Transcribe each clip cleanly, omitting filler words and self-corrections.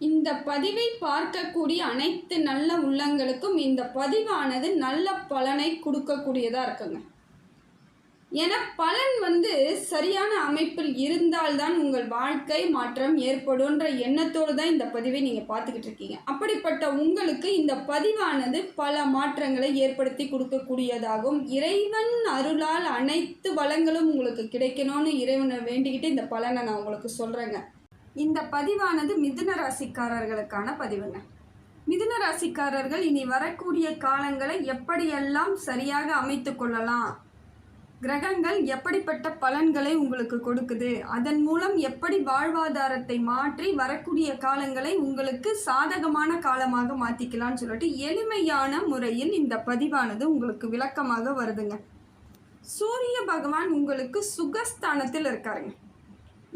இந்த பதிவை பார்க்கக்கூடிய அனைத்து நல்ல உள்ளங்களுக்கும் இந்த பதிவானது நல்ல பலனை கொடுக்கக்கூடியதாக இருக்குங்க. ஏன்னா பலன் சரியான அமைப்பில் இருந்தால்தான் உங்கள் வாழ்க்கை மாற்றம் ஏற்படும்ன்ற எண்ணத்தோடு தான் இந்த பதிவை நீங்கள் பார்த்துக்கிட்டு இருக்கீங்க. அப்படிப்பட்ட உங்களுக்கு இந்த பதிவானது பல மாற்றங்களை ஏற்படுத்தி கொடுக்கக்கூடியதாகும். இறைவன் அருளால் அனைத்து வளங்களும் உங்களுக்கு கிடைக்கணும்னு இறைவனை வேண்டிக்கிட்டு இந்த பலனை நான் உங்களுக்கு சொல்கிறேங்க. இந்த பதிவானது மிதுன ராசிக்காரர்களுக்கான பதிவுங்க. மிதுன ராசிக்காரர்கள் இனி வரக்கூடிய காலங்களை எப்படியெல்லாம் சரியாக அமைத்து கொள்ளலாம், கிரகங்கள் எப்படிப்பட்ட பலன்களை உங்களுக்கு கொடுக்குது, அதன் மூலம் எப்படி வாழ்வாதாரத்தை மாற்றி வரக்கூடிய காலங்களை உங்களுக்கு சாதகமான காலமாக மாற்றிக்கலாம்னு சொல்லிட்டு எளிமையான முறையில் இந்த பதிவானது உங்களுக்கு விளக்கமாக வருதுங்க. சூரிய பகவான் உங்களுக்கு சுகஸ்தானத்தில் இருக்காருங்க.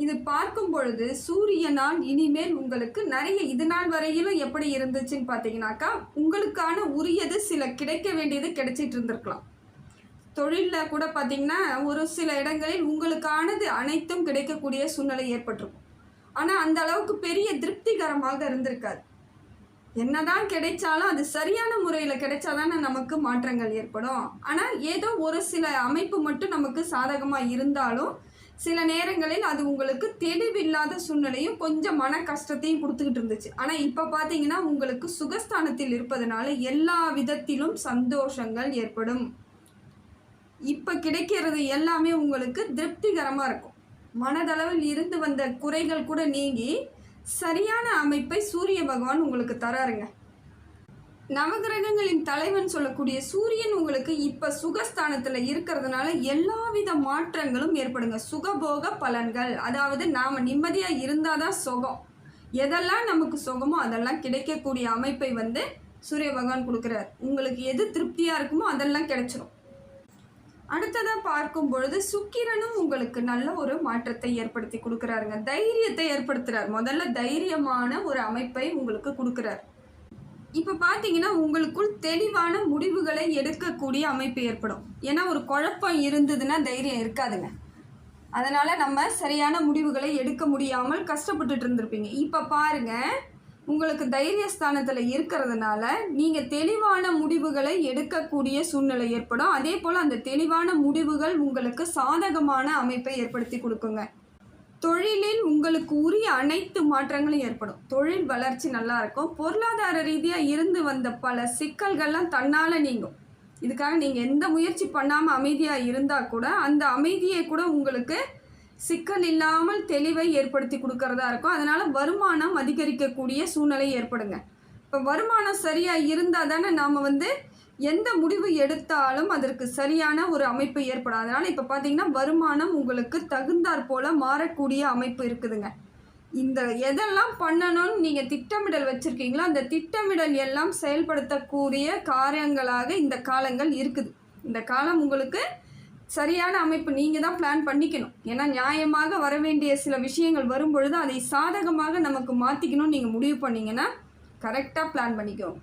இது பார்க்கும் பொழுது சூரியனால் இனிமேல் உங்களுக்கு நிறைய இது நாள் வரையிலும் எப்படி இருந்துச்சுன்னு பார்த்தீங்கன்னாக்கா, உங்களுக்கான உரியது சில கிடைக்க வேண்டியது கிடைச்சிட்டு இருந்திருக்கலாம். தொழிலில் கூட பார்த்தீங்கன்னா ஒரு சில இடங்களில் உங்களுக்கானது அனைத்தும் கிடைக்கக்கூடிய சூழ்நிலை ஏற்பட்டிருக்கும். ஆனால் அந்த அளவுக்கு பெரிய திருப்திகரமாக இருந்திருக்காது. என்னதான் கிடைச்சாலும் அது சரியான முறையில் கிடைச்சாதானே நமக்கு மாற்றங்கள் ஏற்படும். ஆனால் ஏதோ ஒரு சில அமைப்பு மட்டும் நமக்கு சாதகமாக இருந்தாலும் சில நேரங்களில் அது உங்களுக்கு தெளிவில்லாத சூழ்நிலையும் கொஞ்சம் மன கஷ்டத்தையும் கொடுத்துக்கிட்டு இருந்துச்சு. ஆனால் இப்போ பார்த்தீங்கன்னா உங்களுக்கு சுகஸ்தானத்தில் இருப்பதனால எல்லா விதத்திலும் சந்தோஷங்கள் ஏற்படும். இப்போ கிடைக்கிறது எல்லாமே உங்களுக்கு திருப்திகரமாக இருக்கும். மனதளவில் இருந்து வந்த குறைகள் கூட நீங்கி சரியான அமைப்பை சூரிய பகவான் உங்களுக்கு தராருங்க. நவகிரகங்களின் தலைவன் சொல்லக்கூடிய சூரியன் உங்களுக்கு இப்போ சுகஸ்தானத்தில் இருக்கிறதுனால எல்லாவித மாற்றங்களும் ஏற்படுங்க. சுகபோக பலன்கள், அதாவது நாம் நிம்மதியாக இருந்தால் தான் சுகம். எதெல்லாம் நமக்கு சுகமோ அதெல்லாம் கிடைக்கக்கூடிய அமைப்பை சூரிய பகவான் கொடுக்குறார். உங்களுக்கு எது திருப்தியாக இருக்குமோ அதெல்லாம் கிடைச்சிரும். அடுத்ததாக பார்க்கும் பொழுது சுக்கிரனும் உங்களுக்கு நல்ல ஒரு மாற்றத்தை ஏற்படுத்தி கொடுக்குறாருங்க. தைரியத்தை ஏற்படுத்துகிறார். முதல்ல தைரியமான ஒரு அமைப்பை உங்களுக்கு கொடுக்குறார். இப்போ பார்த்தீங்கன்னா உங்களுக்குள் தெளிவான முடிவுகளை எடுக்கக்கூடிய அமைப்பு ஏற்படும். ஏன்னா ஒரு குழப்பம் இருந்ததுன்னா தைரியம் இருக்காதுங்க. அதனால் நம்ம சரியான முடிவுகளை எடுக்க முடியாமல் கஷ்டப்பட்டுட்டு இருந்திருப்பீங்க. இப்போ பாருங்கள், உங்களுக்கு தைரியஸ்தானத்தில் இருக்கிறதுனால நீங்கள் தெளிவான முடிவுகளை எடுக்கக்கூடிய சூழ்நிலை ஏற்படும். அதே போல் அந்த தெளிவான முடிவுகள் உங்களுக்கு சாதகமான அமைப்பை ஏற்படுத்தி கொடுக்குங்க. தொழிலில் உங்களுக்கு உரிய அனைத்து மாற்றங்களும் ஏற்படும். தொழில் வளர்ச்சி நல்லா இருக்கும். பொருளாதார ரீதியாக இருந்து வந்த பல சிக்கல்கள்லாம் தன்னால் நீங்கும். இதுக்காக நீங்கள் எந்த முயற்சி பண்ணாமல் அமைதியாக இருந்தால் கூட அந்த அமைதியை கூட உங்களுக்கு சிக்கல் இல்லாமல் தெளிவை ஏற்படுத்தி கொடுக்கறதா இருக்கும். அதனால் வருமானம் அதிகரிக்கக்கூடிய சூழ்நிலை ஏற்படுங்க. இப்போ வருமானம் சரியாக இருந்தால் தானே நாம் எந்த முடிவு எடுத்தாலும் அதற்கு சரியான ஒரு அமைப்பு ஏற்படும். அதனால் இப்போ பார்த்தீங்கன்னா வருமானம் உங்களுக்கு தகுந்தாற் போல் மாறக்கூடிய அமைப்பு இருக்குதுங்க. இந்த எதெல்லாம் பண்ணணும்னு நீங்கள் திட்டமிடல் வச்சுருக்கீங்களோ அந்த திட்டமிடல் எல்லாம் செயல்படுத்தக்கூடிய காரியங்களாக இந்த காலங்கள் இருக்குது. இந்த காலம் உங்களுக்கு சரியான அமைப்பு நீங்கள் தான் பிளான் பண்ணிக்கணும். ஏன்னா நியாயமாக வர வேண்டிய சில விஷயங்கள் வரும்பொழுது அதை சாதகமாக நமக்கு மாற்றிக்கணும்னு நீங்கள் முடிவு பண்ணிங்கன்னா கரெக்டாக பிளான் பண்ணிக்கோங்க.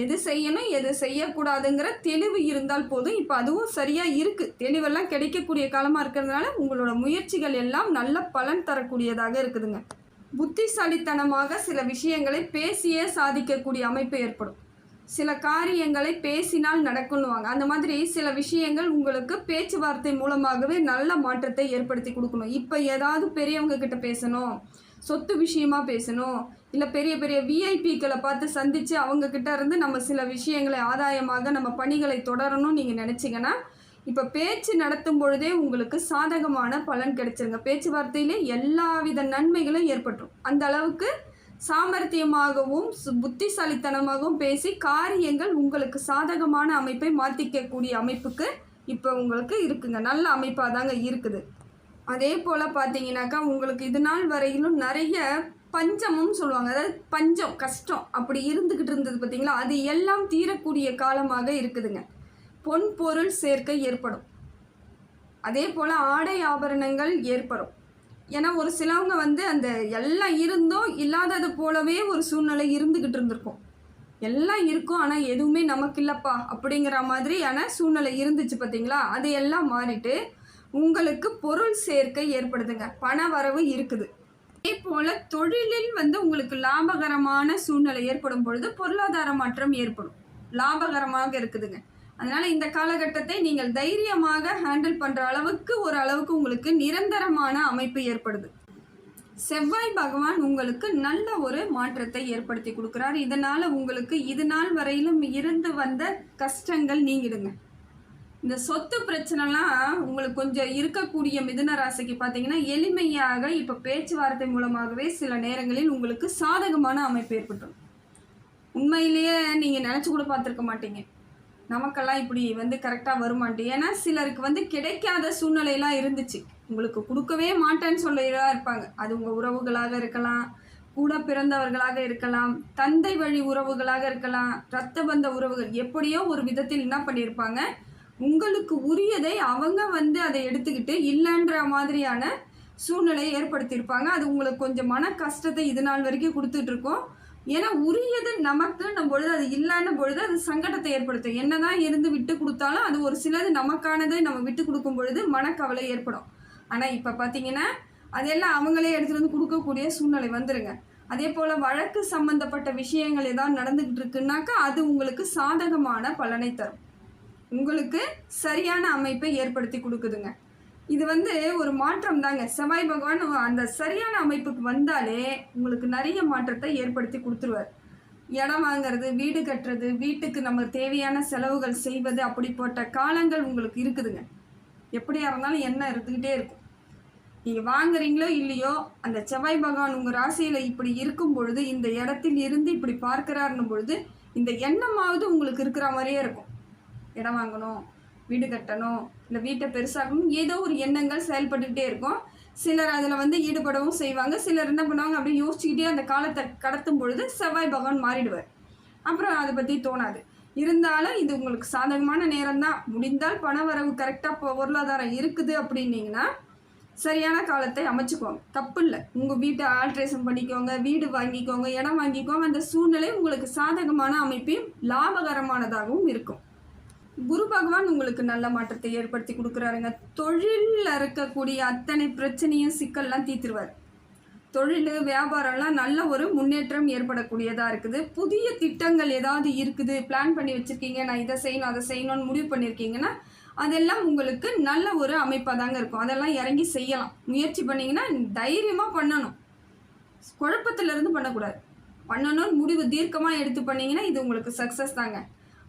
எது செய்யணும் எது செய்யக்கூடாதுங்கிற தெளிவு இருந்தால் போதும். இப்போ அதுவும் சரியாக இருக்குது. தெளிவெல்லாம் கிடைக்கக்கூடிய காலமாக இருக்கிறதுனால உங்களோட முயற்சிகள் எல்லாம் நல்ல பலன் தரக்கூடியதாக இருக்குதுங்க. புத்திசாலித்தனமாக சில விஷயங்களை பேசியே சாதிக்கக்கூடிய அமைப்பு ஏற்படும். சில காரியங்களை பேசினால் நடக்கணுவாங்க. அந்த மாதிரி சில விஷயங்கள் உங்களுக்கு பேச்சுவார்த்தை மூலமாகவே நல்ல மாற்றத்தை ஏற்படுத்தி கொடுக்கணும். இப்போ ஏதாவது பெரியவங்க கிட்ட பேசணும், சொத்து விஷயமா பேசணும், இல்லை பெரிய பெரிய விஐபிக்களை பார்த்து சந்தித்து அவங்கக்கிட்ட இருந்து நம்ம சில விஷயங்களை ஆதாயமாக நம்ம பணிகளை தொடரணும்னு நீங்கள் நினச்சிங்கன்னா இப்போ பேச்சு நடத்தும் பொழுதே உங்களுக்கு சாதகமான பலன் கிடைச்சிருங்க. பேச்சுவார்த்தையிலே எல்லாவித நன்மைகளும் ஏற்பட்டுரும். அந்த அளவுக்கு சாமர்த்தியமாகவும் புத்திசாலித்தனமாகவும் பேசி காரியங்கள் உங்களுக்கு சாதகமான அமைப்பை மாற்றிக்கக்கூடிய அமைப்புக்கு இப்போ உங்களுக்கு இருக்குங்க. நல்ல அமைப்பாக தாங்க இருக்குது. அதே போல் பார்த்தீங்கன்னாக்கா உங்களுக்கு இது நாள் வரையிலும் நிறைய பஞ்சமும் சொல்லுவாங்க, அதாவது பஞ்சம் கஷ்டம் அப்படி இருந்துக்கிட்டு இருந்தது பார்த்தீங்களா, அது எல்லாம் தீரக்கூடிய காலமாக இருக்குதுங்க. பொன் பொருள் சேர்க்கை ஏற்படும். அதே போல் ஆடை ஆபரணங்கள் ஏற்படும். ஏன்னா ஒரு சிலவங்க அந்த எல்லாம் இருந்தும் இல்லாதது போலவே ஒரு சூழ்நிலை இருந்துக்கிட்டு இருந்திருக்கும். எல்லாம் இருக்கும் ஆனால் எதுவுமே நமக்கு இல்லைப்பா அப்படிங்கிற மாதிரியான சூழ்நிலை இருந்துச்சு பார்த்தீங்களா, அதையெல்லாம் மாறிட்டு உங்களுக்கு பொருள் சேர்க்கை ஏற்படுதுங்க. பண வரவு இருக்குது. அதே போல தொழிலில் வந்து உங்களுக்கு லாபகரமான சூழ்நிலை ஏற்படும் பொழுது பொருளாதார மாற்றம் ஏற்படும். லாபகரமாக இருக்குதுங்க. அதனால இந்த காலகட்டத்தை நீங்கள் தைரியமாக ஹேண்டில் பண்ற அளவுக்கு ஓரளவுக்கு உங்களுக்கு நிரந்தரமான அமைப்பு ஏற்படுது. செவ்வாய் பகவான் உங்களுக்கு நல்ல ஒரு மாற்றத்தை ஏற்படுத்தி கொடுக்குறார். இதனால உங்களுக்கு இது நாள் வரையிலும் இருந்து வந்த கஷ்டங்கள் நீங்கிடுங்க. இந்த சொத்து பிரச்சனைலாம் உங்களுக்கு கொஞ்சம் இருக்கக்கூடிய மிதுன ராசிக்கு பார்த்தீங்கன்னா எளிமையாக இப்போ பேச்சுவார்த்தை மூலமாகவே சில நேரங்களில் உங்களுக்கு சாதகமான அமைப்பு ஏற்பட்டுரும். உண்மையிலேயே நீங்கள் நினச்சி கூட பார்த்துருக்க மாட்டீங்க, நமக்கெல்லாம் இப்படி வந்து கரெக்டாக வருமான்ட்டு. ஏன்னா சிலருக்கு வந்து கிடைக்காத சூழ்நிலையெல்லாம் இருந்துச்சு, உங்களுக்கு கொடுக்கவே மாட்டேன்னு சொல்லலாம் இருப்பாங்க. அது உங்கள் உறவுகளாக இருக்கலாம், கூட பிறந்தவர்களாக இருக்கலாம், தந்தை வழி உறவுகளாக இருக்கலாம், இரத்த பந்த உறவுகள், எப்படியோ ஒரு விதத்தில் என்ன பண்ணியிருப்பாங்க, உங்களுக்கு உரியதை அவங்க வந்து அதை எடுத்துக்கிட்டு இல்லைன்ற மாதிரியான சூழ்நிலையை ஏற்படுத்தியிருப்பாங்க. அது உங்களுக்கு கொஞ்சம் மன கஷ்டத்தை இது நாள் வரைக்கும் கொடுத்துட்ருக்கோம். ஏன்னா உரியது நமக்குன்னும் பொழுது அது இல்லைன்னும் பொழுது அது சங்கடத்தை ஏற்படுத்தும். என்னதான் இருந்து விட்டு கொடுத்தாலும் அது ஒரு சிலது நமக்கானதை நம்ம விட்டு கொடுக்கும் பொழுது மனக்கவலை ஏற்படும். ஆனால் இப்போ பார்த்தீங்கன்னா அதெல்லாம் அவங்களே எடுத்துகிட்டு வந்து கொடுக்கக்கூடிய சூழ்நிலை வந்துருங்க. அதே போல் வழக்கு சம்பந்தப்பட்ட விஷயங்கள் ஏதாவது நடந்துக்கிட்டு இருக்குன்னாக்கா அது உங்களுக்கு சாதகமான பலனை தரும், உங்களுக்கு சரியான அமைப்பை ஏற்படுத்தி கொடுக்குதுங்க. இது வந்து ஒரு மாற்றம் தாங்க. செவ்வாய் பகவான் அந்த சரியான அமைப்புக்கு வந்தாலே உங்களுக்கு நிறைய மாற்றத்தை ஏற்படுத்தி கொடுத்துருவார். இடம் வாங்கிறது, வீடு கட்டுறது, வீட்டுக்கு நம்ம தேவையான செலவுகள் செய்வது, அப்படிப்பட்ட காலங்கள் உங்களுக்கு இருக்குதுங்க. எப்படியா இருந்தாலும் என்ன இருந்துக்கிட்டே இருக்கும். நீங்கள் வாங்குறீங்களோ இல்லையோ, அந்த செவ்வாய் பகவான் உங்கள் ராசியில் இப்படி இருக்கும் பொழுது, இந்த இடத்தில் இருந்து இப்படி பார்க்கிறாருன்னும் பொழுது இந்த எண்ணமாவது உங்களுக்கு இருக்கிற மாதிரியே இருக்கும். இடம் வாங்கணும், வீடு கட்டணும், இல்லை வீட்டை பெருசாகணும், ஏதோ ஒரு எண்ணங்கள் செயல்பட்டுக்கிட்டே இருக்கும். சிலர் அதில் வந்து ஈடுபடவும் செய்வாங்க. சிலர் என்ன பண்ணுவாங்க, அப்படியே யோசிச்சுக்கிட்டே அந்த காலத்தை கடத்தும் பொழுது செவ்வாய் பகவான் மாறிடுவார். அப்புறம் அதை பற்றி தோணாது. இருந்தாலும் இது உங்களுக்கு சாதகமான நேரம் தான். முடிந்தால் பண வரவு கரெக்டாக பொருளாதாரம் இருக்குது அப்படின்னீங்கன்னா சரியான காலத்தை அமைச்சுக்கோங்க, தப்பு இல்லை. உங்கள் வீட்டை ஆல்ட்ரேஷன் பண்ணிக்கோங்க, வீடு வாங்கிக்கோங்க, இடம் வாங்கிக்கோங்க. அந்த சூழ்நிலை உங்களுக்கு சாதகமான அமைப்பையும் லாபகரமானதாகவும் இருக்கும். குரு பகவான் உங்களுக்கு நல்ல மாற்றத்தை ஏற்படுத்தி கொடுக்குறாருங்க. தொழிலில் இருக்கக்கூடிய அத்தனை பிரச்சனையும் சிக்கல்லாம் தீர்த்துருவார். தொழில் வியாபாரம்லாம் நல்ல ஒரு முன்னேற்றம் ஏற்படக்கூடியதாக இருக்குது. புதிய திட்டங்கள் ஏதாவது இருக்குது, பிளான் பண்ணி வச்சுருக்கீங்க, நான் இதை செய்யணும் அதை செய்யணும்னு முடிவு பண்ணியிருக்கீங்கன்னா அதெல்லாம் உங்களுக்கு நல்ல ஒரு அமைப்பாக தாங்க இருக்கும். அதெல்லாம் இறங்கி செய்யலாம். முயற்சி பண்ணிங்கன்னா தைரியமாக பண்ணணும், குழப்பத்திலேருந்து பண்ணக்கூடாது. பண்ணணும்னு முடிவு தீர்க்கமாக எடுத்து பண்ணிங்கன்னா இது உங்களுக்கு சக்ஸஸ் தாங்க.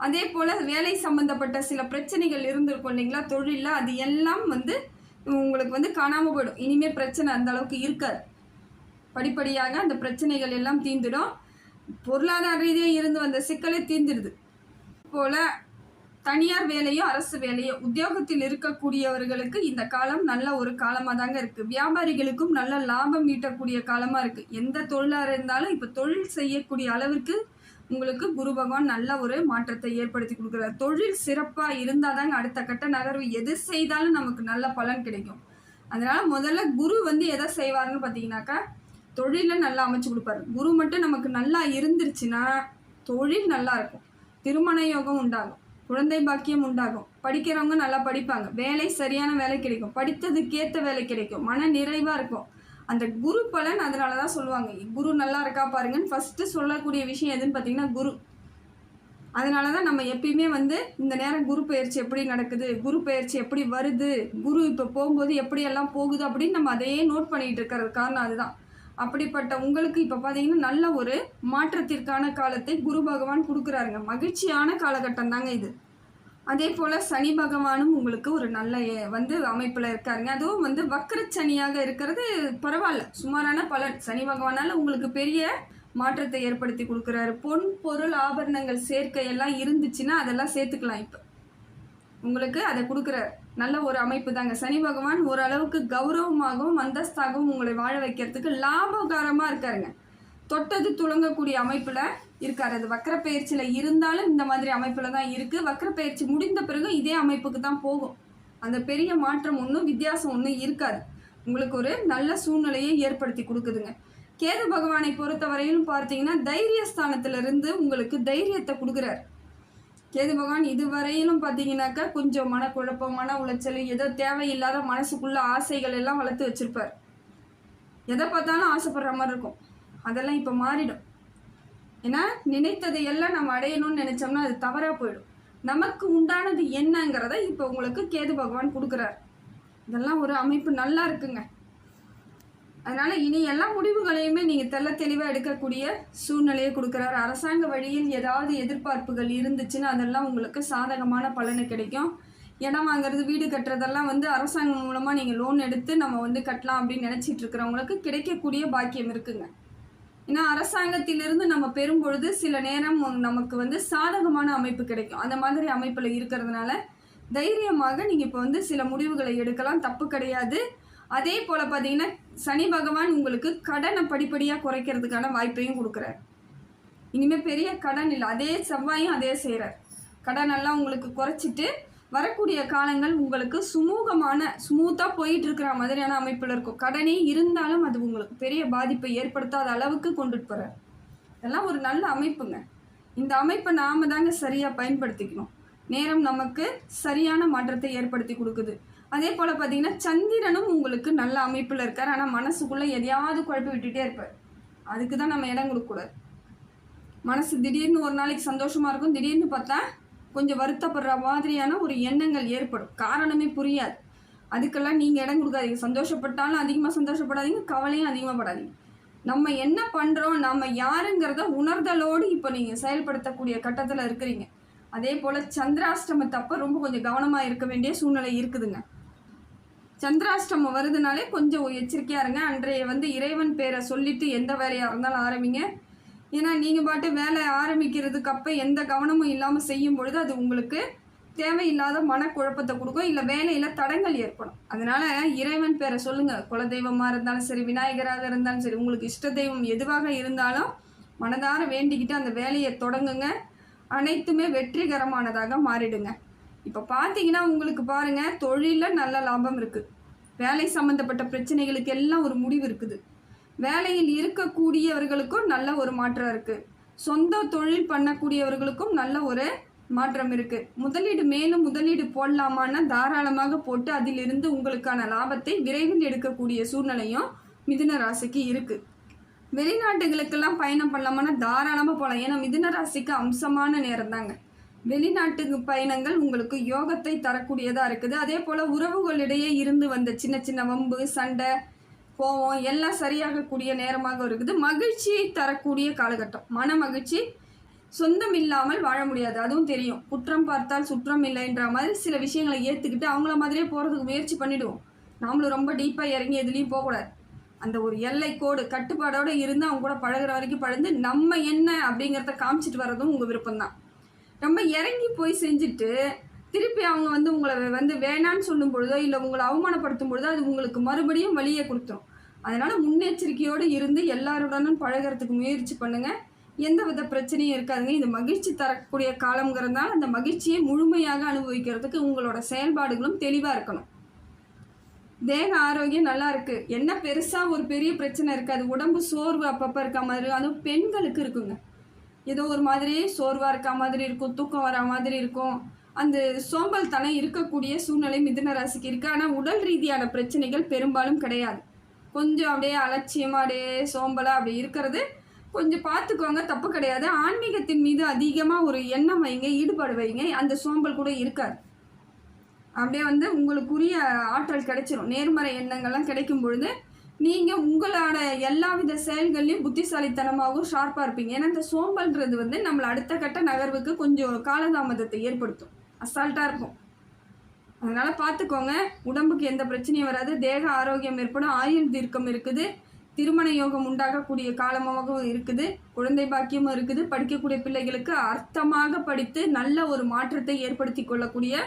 அதே போல் வேலை சம்மந்தப்பட்ட சில பிரச்சனைகள் இருந்திருக்கும் இல்லைங்களா தொழிலில், அது எல்லாம் வந்து உங்களுக்கு வந்து காணாமல் போயிடும். இனிமேல் பிரச்சனை அந்த அளவுக்கு இருக்காது. படிப்படியாக அந்த பிரச்சனைகள் எல்லாம் தீர்ந்துடும். பொருளாதார ரீதியாக இருந்து வந்த சிக்கலே தீர்ந்துடுது. போல் தனியார் வேலையோ அரசு வேலையோ உத்தியோகத்தில் இருக்கக்கூடியவர்களுக்கு இந்த காலம் நல்ல ஒரு காலமாக தாங்க இருக்குது. வியாபாரிகளுக்கும் நல்ல லாபம் ஈட்டக்கூடிய காலமாக இருக்குது. எந்த தொழிலாக இருந்தாலும் இப்போ தொழில் செய்யக்கூடிய அளவிற்கு உங்களுக்கு குரு பகவான் நல்ல ஒரு மாற்றத்தை ஏற்படுத்தி கொடுக்குறாரு. தொழில் சிறப்பாக இருந்தால் தாங்க அடுத்த கட்ட நகர்வு எது செய்தாலும் நமக்கு நல்ல பலன் கிடைக்கும். அதனால் முதல்ல குரு வந்து எதை செய்வார்னு பார்த்தீங்கன்னாக்கா தொழிலில் நல்லா அமைச்சு கொடுப்பாரு. குரு மட்டும் நமக்கு நல்லா இருந்துருச்சுன்னா தொழில் நல்லா இருக்கும், திருமண யோகம் உண்டாகும், குழந்தை பாக்கியம் உண்டாகும், படிக்கிறவங்க நல்லா படிப்பாங்க, வேலை சரியான வேலை கிடைக்கும், படித்ததுக்கேற்ற வேலை கிடைக்கும், மன நிறைவாக இருக்கும். அந்த குரு பலன் அதனால தான் சொல்லுவாங்க குரு நல்லா இருக்கா பாருங்கன்னு ஃபஸ்ட்டு சொல்லக்கூடிய விஷயம் எதுன்னு பார்த்தீங்கன்னா குரு. அதனால தான் நம்ம எப்பயுமே வந்து இந்த நேரம் குரு பயிற்சி எப்படி நடக்குது, குரு பயிற்சி எப்படி வருது, குரு இப்போ போகும்போது எப்படியெல்லாம் போகுது அப்படின்னு நம்ம அதையே நோட் பண்ணிகிட்டு இருக்கிறது காரணம் அதுதான். அப்படிப்பட்ட உங்களுக்கு இப்போ பார்த்தீங்கன்னா நல்ல ஒரு மாற்றத்திற்கான காலத்தை குரு பகவான் கொடுக்குறாருங்க. மகிழ்ச்சியான காலகட்டம் தாங்க இது. அதே போல் சனி பகவானும் உங்களுக்கு ஒரு நல்ல வந்து அமைப்பில் இருக்காருங்க. அதுவும் வந்து வக்கரச்சனியாக இருக்கிறது பரவாயில்ல, சுமாரான பலன். சனி பகவானால் உங்களுக்கு பெரிய மாற்றத்தை ஏற்படுத்தி கொடுக்குறாரு. பொன் பொருள் ஆபரணங்கள் சேர்க்கையெல்லாம் இருந்துச்சுன்னா அதெல்லாம் சேர்த்துக்கலாம். இப்போ உங்களுக்கு அதை கொடுக்குறாரு. நல்ல ஒரு அமைப்பு தாங்க. சனி பகவான் ஓரளவுக்கு கௌரவமாகவும் அந்தஸ்தாகவும் உங்களை வாழ வைக்கிறதுக்கு லாபகாரமாக இருக்காருங்க. தொட்டது துளங்கக்கூடிய அமைப்பில் இருக்கார். அது வக்கர பயிற்சியில் இருந்தாலும் இந்த மாதிரி அமைப்பில் தான் இருக்குது. வக்கர பயிற்சி முடிந்த பிறகு இதே அமைப்புக்கு தான் போகும். அந்த பெரிய மாற்றம் ஒன்றும் வித்தியாசம் ஒன்றும் இருக்காது. உங்களுக்கு ஒரு நல்ல சூழ்நிலையை ஏற்படுத்தி கொடுக்குதுங்க. கேது பகவானை பொறுத்தவரையிலும் பார்த்தீங்கன்னா தைரியஸ்தானத்திலிருந்து உங்களுக்கு தைரியத்தை கொடுக்குறார். கேது பகவான் இதுவரையிலும் பார்த்தீங்கன்னாக்கா கொஞ்சம் மனக்குழப்பம், மன உளைச்சல், ஏதோ தேவையில்லாத மனசுக்குள்ள ஆசைகள் எல்லாம் வளர்த்து வச்சுருப்பார். எதை பார்த்தாலும் ஆசைப்படுற மாதிரி இருக்கும். அதெல்லாம் இப்போ மாறிடும். ஏன்னா நினைத்ததை எல்லாம் நம்ம அடையணும்னு நினச்சோம்னா அது தவறாக போயிடும். நமக்கு உண்டானது என்னங்கிறத இப்போ உங்களுக்கு கேது பகவான் கொடுக்குறார். இதெல்லாம் ஒரு அமைப்பு நல்லா இருக்குங்க. அதனால் இனி எல்லா முடிவுகளையுமே நீங்கள் தெளிவாக எடுக்கக்கூடிய சூழ்நிலையை கொடுக்குறாரு. அரசாங்க வழியில் ஏதாவது எதிர்பார்ப்புகள் இருந்துச்சுன்னா அதெல்லாம் உங்களுக்கு சாதகமான பலனை கிடைக்கும். இடம் வாங்குறது, வீடு கட்டுறதெல்லாம் அரசாங்கம் மூலமாக நீங்கள் லோன் எடுத்து நம்ம கட்டலாம் அப்படின்னு நினச்சிட்டு இருக்கிறவங்களுக்கு கிடைக்கக்கூடிய பாக்கியம் இருக்குங்க. ஏன்னா அரசாங்கத்திலிருந்து நம்ம பெறும்பொழுது சில நேரம் நமக்கு சாதகமான அமைப்பு கிடைக்கும். அந்த மாதிரி அமைப்பில் இருக்கிறதுனால தைரியமாக நீங்கள் இப்போ சில முடிவுகளை எடுக்கலாம், தப்பு கிடையாது. அதே போல் பார்த்தீங்கன்னா சனி பகவான் உங்களுக்கு கடனை படிப்படியாக குறைக்கிறதுக்கான வாய்ப்பையும் கொடுக்குறார். இனிமேல் பெரிய கடன் இல்லை, அதே செவ்வாயும் அதே செய்கிறார். கடனெல்லாம் உங்களுக்கு குறைச்சிட்டு வரக்கூடிய காலங்கள் உங்களுக்கு ஸ்மூத்தாக போயிட்டு இருக்கிற மாதிரியான அமைப்பில் இருக்கும். கடனே இருந்தாலும் அது உங்களுக்கு பெரிய பாதிப்பை ஏற்படுத்தாத அளவுக்கு கொண்டுட்டு போகிறார். இதெல்லாம் ஒரு நல்ல அமைப்புங்க. இந்த அமைப்பை நாம் தாங்க சரியாக பயன்படுத்திக்கணும். நேரம் நமக்கு சரியான மாற்றத்தை ஏற்படுத்தி கொடுக்குது. அதே போல் பார்த்தீங்கன்னா சந்திரனும் உங்களுக்கு நல்ல அமைப்பில் இருக்கார். ஆனால் மனசுக்குள்ளே எதையாவது குழப்பி விட்டுட்டே இருப்பார். அதுக்கு தான் நம்ம இடம் கொடுக்கக்கூடாது. மனசு திடீர்னு ஒரு நாளைக்கு சந்தோஷமாக இருக்கும், திடீர்னு பார்த்தா கொஞ்சம் வருத்தப்படுற மாதிரியான ஒரு எண்ணங்கள் ஏற்படும். காரணமே புரியாது. அதுக்கெல்லாம் நீங்கள் இடம் கொடுக்காதீங்க. சந்தோஷப்பட்டாலும் அதிகமாக சந்தோஷப்படாதீங்க, கவலையும் அதிகமாக படாதீங்க. நம்ம என்ன பண்ணுறோம், நம்ம யாருங்கிறத உணர்தலோடு இப்போ நீங்கள் செயல்படுத்தக்கூடிய கட்டத்தில் இருக்கிறீங்க. அதே போல் சந்திராஷ்டமத்தப்போ ரொம்ப கொஞ்சம் கவனமாக இருக்க வேண்டிய சூழ்நிலை இருக்குதுங்க. சந்திராஷ்டமம் வருதுனாலே கொஞ்சம் எச்சரிக்கையாக இருங்க. அன்றைய இறைவன் பேரை சொல்லிவிட்டு எந்த வேலையாக இருந்தாலும் ஆரம்பிங்க. ஏன்னா நீங்கள் பாட்டு வேலை ஆரம்பிக்கிறதுக்கு அப்போ எந்த கவனமும் இல்லாமல் செய்யும் பொழுது அது உங்களுக்கு தேவையில்லாத மனக்குழப்பத்தை கொடுக்கும், இல்லை வேலையில் தடங்கள் ஏற்படும். அதனால் இறைவன் பேரை சொல்லுங்கள். குலதெய்வமாக இருந்தாலும் சரி, விநாயகராக இருந்தாலும் சரி, உங்களுக்கு இஷ்ட தெய்வம் எதுவாக இருந்தாலும் மனதார வேண்டிக்கிட்டு அந்த வேலையை தொடங்குங்க. அனைத்துமே வெற்றிகரமானதாக மாறிடுங்க. இப்போ பார்த்தீங்கன்னா உங்களுக்கு பாருங்கள், தொழிலில் நல்ல லாபம் இருக்குது. வேலை சம்மந்தப்பட்ட பிரச்சனைகளுக்கு எல்லாம் ஒரு முடிவு இருக்குது. வேலையில் இருக்கக்கூடியவர்களுக்கும் நல்ல ஒரு மாற்றம் இருக்குது. சொந்த தொழில் பண்ணக்கூடியவர்களுக்கும் நல்ல ஒரு மாற்றம் இருக்குது. மேலும் முதலீடு போடலாமான்னா தாராளமாக போட்டு அதிலிருந்து உங்களுக்கான லாபத்தை விரைவில் எடுக்கக்கூடிய சூழ்நிலையும் மிதுன ராசிக்கு இருக்குது. வெளிநாட்டுகளுக்கெல்லாம் பயணம் பண்ணலாமான்னா தாராளமாக போகலாம். ஏன்னா மிதுன ராசிக்கு அம்சமான நேரம் தாங்க. வெளிநாட்டு பயணங்கள் உங்களுக்கு யோகத்தை தரக்கூடியதாக இருக்குது. அதே போல் உறவுகளிடையே இருந்து வந்த சின்ன சின்ன வம்பு, சண்டை, கோவம் எல்லாம் சரியாகக்கூடிய நேரமாக இருக்குது. மகிழ்ச்சியை தரக்கூடிய காலகட்டம். மன மகிழ்ச்சி. சொந்தம் இல்லாமல் வாழ முடியாது, அதுவும் தெரியும். குற்றம் பார்த்தால் சுற்றம் இல்லைன்ற மாதிரி சில விஷயங்களை ஏற்றுக்கிட்டு அவங்கள மாதிரியே போகிறதுக்கு முயற்சி பண்ணிவிடுவோம். நாமளும் ரொம்ப டீப்பாக இறங்கி எதுலேயும் போகக்கூடாது. அந்த ஒரு எல்லை கோடு கட்டுப்பாடோடு இருந்து அவங்க கூட பழகிற வரைக்கும் பழந்து நம்ம என்ன அப்படிங்கிறத காமிச்சிட்டு வர்றதும் உங்கள் விருப்பம்தான். ரொம்ப இறங்கி போய் செஞ்சுட்டு திருப்பி அவங்க உங்களை வேணான்னு சொல்லும் பொழுதோ இல்லை உங்களை அவமானப்படுத்தும் பொழுதோ அது உங்களுக்கு மறுபடியும் வழியை கொடுத்துரும். அதனால் முன்னெச்சரிக்கையோடு இருந்து எல்லாருடனும் பழகிறதுக்கு முயற்சி பண்ணுங்கள். எந்த வித பிரச்சனையும் இருக்காதுங்க. இது மகிழ்ச்சி தரக்கூடிய காலங்கிறதுனால அந்த மகிழ்ச்சியை முழுமையாக அனுபவிக்கிறதுக்கு உங்களோட செயல்பாடுகளும் தெளிவாக இருக்கணும். தேக ஆரோக்கியம் நல்லா இருக்குது. என்ன பெருசாக ஒரு பெரிய பிரச்சனை இருக்காது. உடம்பு சோர்வு அப்பப்போ இருக்க மாதிரி, அதுவும் பெண்களுக்கு இருக்குங்க. ஏதோ ஒரு மாதிரி சோர்வாக இருக்க மாதிரி இருக்கும், தூக்கம் வர மாதிரி இருக்கும். அந்த சோம்பல் தனம் இருக்கக்கூடிய சூழ்நிலை மிதுன ராசிக்கு இருக்குது. ஆனால் உடல் ரீதியான பிரச்சனைகள் பெரும்பாலும் கிடையாது. கொஞ்சம் அப்படியே அலட்சியமாக அப்படியே சோம்பலாக அப்படி இருக்கிறது கொஞ்சம் பார்த்துக்கோங்க, தப்பு கிடையாது. ஆன்மீகத்தின் மீது அதிகமாக ஒரு எண்ணம் வைங்க, ஈடுபாடு வைங்க. அந்த சோம்பல் கூட இருக்காது. அப்படியே உங்களுக்குரிய ஆற்றல் கிடைச்சிரும். நேர்மறை எண்ணங்கள்லாம் கிடைக்கும் பொழுது நீங்கள் உங்களோட எல்லா வித செயல்கள்லையும் புத்திசாலித்தனமாகவும் ஷார்ப்பாக இருப்பீங்க. ஏன்னா இந்த சோம்பல்ன்றது நம்மளை அடுத்த கட்ட நகர்வுக்கு கொஞ்சம் காலதாமதத்தை ஏற்படுத்தும். அசால்ட்டாக இருக்கும். அதனால் பார்த்துக்கோங்க. உடம்புக்கு எந்த பிரச்சனையும் வராது. தேக ஆரோக்கியம் ஏற்படும். ஆயுள் தீர்க்கம் இருக்குது. திருமண யோகம் உண்டாகக்கூடிய காலமாகவும் இருக்குது. குழந்தை பாக்கியமும் இருக்குது. படிக்கக்கூடிய பிள்ளைகளுக்கு அர்த்தமாக படித்து நல்ல ஒரு மாற்றத்தை ஏற்படுத்தி கொள்ளக்கூடிய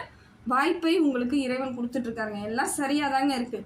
வாய்ப்பை உங்களுக்கு இறைவன் கொடுத்துட்ருக்காருங்க. எல்லாம் சரியாக தாங்க இருக்குது.